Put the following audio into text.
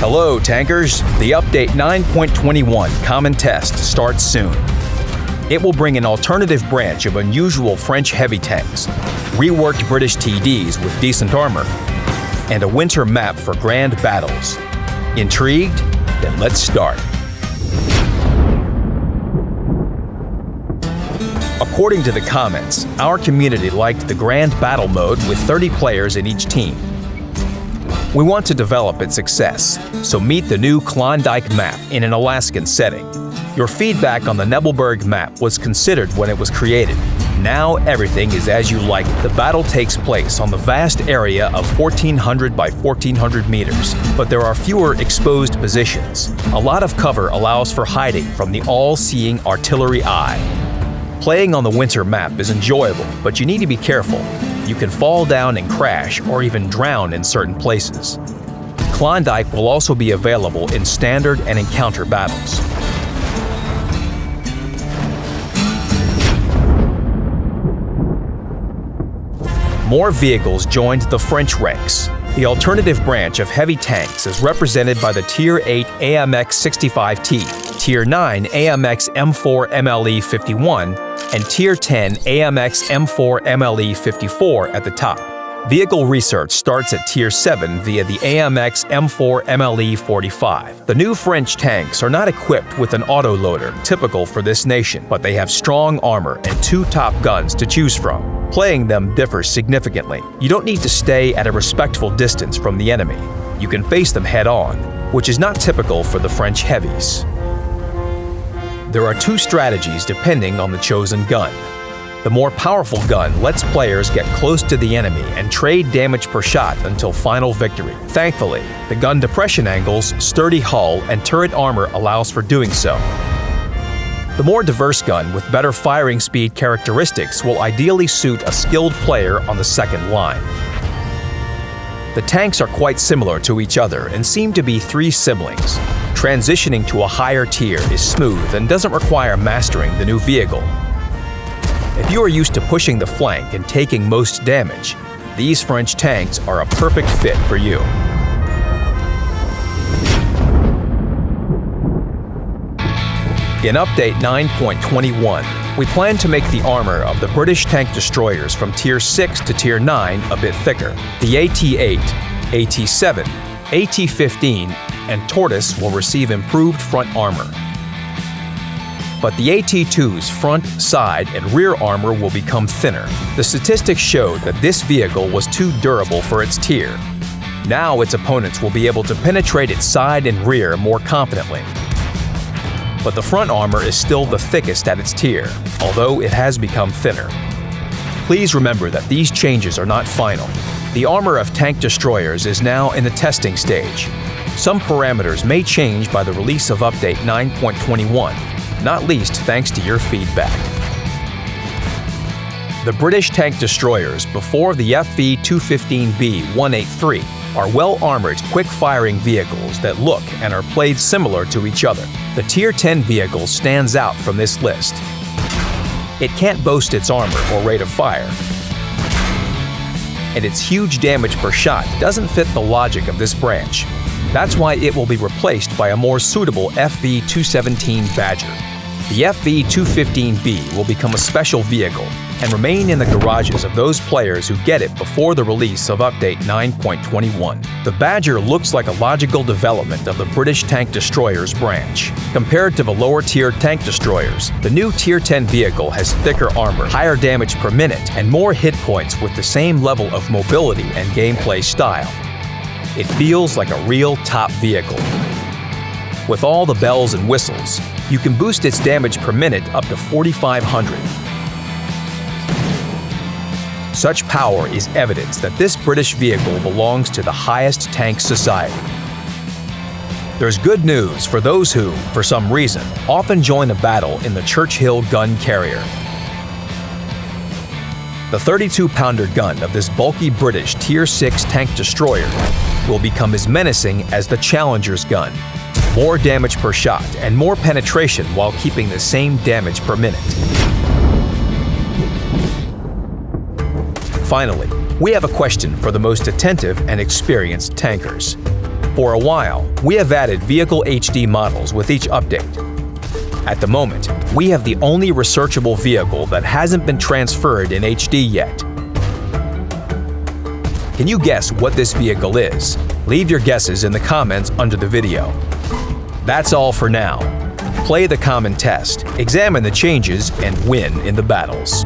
Hello, tankers! The update 9.21 Common Test starts soon. It will bring an alternative branch of unusual French heavy tanks, reworked British TDs with decent armor, and a winter map for grand battles. Intrigued? Then let's start. According to the comments, our community liked the grand battle mode with 30 players in each team. We want to develop its success, so meet the new Klondike map in an Alaskan setting. Your feedback on the Nebelberg map was considered when it was created. Now everything is as you like it. The battle takes place on the vast area of 1,400 by 1,400 meters, but there are fewer exposed positions. A lot of cover allows for hiding from the all-seeing artillery eye. Playing on the winter map is enjoyable, but you need to be careful. You can fall down and crash or even drown in certain places. Klondike will also be available in standard and encounter battles. More vehicles joined the French ranks. The alternative branch of heavy tanks is represented by the Tier 8 AMX 65T, Tier 9 AMX M4 MLE 51, and Tier 10 AMX M4 MLE 54 at the top. Vehicle research starts at Tier 7 via the AMX M4 MLE 45. The new French tanks are not equipped with an autoloader, typical for this nation, but they have strong armor and 2 top guns to choose from. Playing them differs significantly. You don't need to stay at a respectful distance from the enemy. You can face them head-on, which is not typical for the French heavies. There are 2 strategies depending on the chosen gun. The more powerful gun lets players get close to the enemy and trade damage per shot until final victory. Thankfully, the gun depression angles, sturdy hull, and turret armor allows for doing so. The more diverse gun with better firing speed characteristics will ideally suit a skilled player on the second line. The tanks are quite similar to each other and seem to be 3 siblings. Transitioning to a higher tier is smooth and doesn't require mastering the new vehicle. If you are used to pushing the flank and taking most damage, these French tanks are a perfect fit for you. In Update 9.21, we plan to make the armor of the British tank destroyers from Tier 6 to Tier 9 a bit thicker. The AT-8, AT-7, AT-15, and Tortoise will receive improved front armor. But the AT-2's front, side, and rear armor will become thinner. The statistics showed that this vehicle was too durable for its tier. Now its opponents will be able to penetrate its side and rear more confidently. But the front armor is still the thickest at its tier, although it has become thinner. Please remember that these changes are not final. The armor of tank destroyers is now in the testing stage. Some parameters may change by the release of Update 9.21, not least thanks to your feedback. The British tank destroyers before the FV-215B 183 are well-armored, quick-firing vehicles that look and are played similar to each other. The Tier 10 vehicle stands out from this list. It can't boast its armor or rate of fire, and its huge damage per shot doesn't fit the logic of this branch. That's why it will be replaced by a more suitable FV-217 Badger. The FV-215B will become a special vehicle and remain in the garages of those players who get it before the release of Update 9.21. The Badger looks like a logical development of the British tank destroyers branch. Compared to the lower-tier tank destroyers, the new Tier 10 vehicle has thicker armor, higher damage per minute, and more hit points with the same level of mobility and gameplay style. It feels like a real top vehicle. With all the bells and whistles, you can boost its damage per minute up to 4,500. Such power is evidence that this British vehicle belongs to the highest tank society. There's good news for those who, for some reason, often join a battle in the Churchill gun carrier. The 32-pounder gun of this bulky British Tier 6 tank destroyer will become as menacing as the Challenger's gun. More damage per shot and more penetration while keeping the same damage per minute. Finally, we have a question for the most attentive and experienced tankers. For a while, we have added vehicle HD models with each update. At the moment, we have the only researchable vehicle that hasn't been transferred in HD yet. Can you guess what this vehicle is? Leave your guesses in the comments under the video. That's all for now. Play the common test, examine the changes, and win in the battles.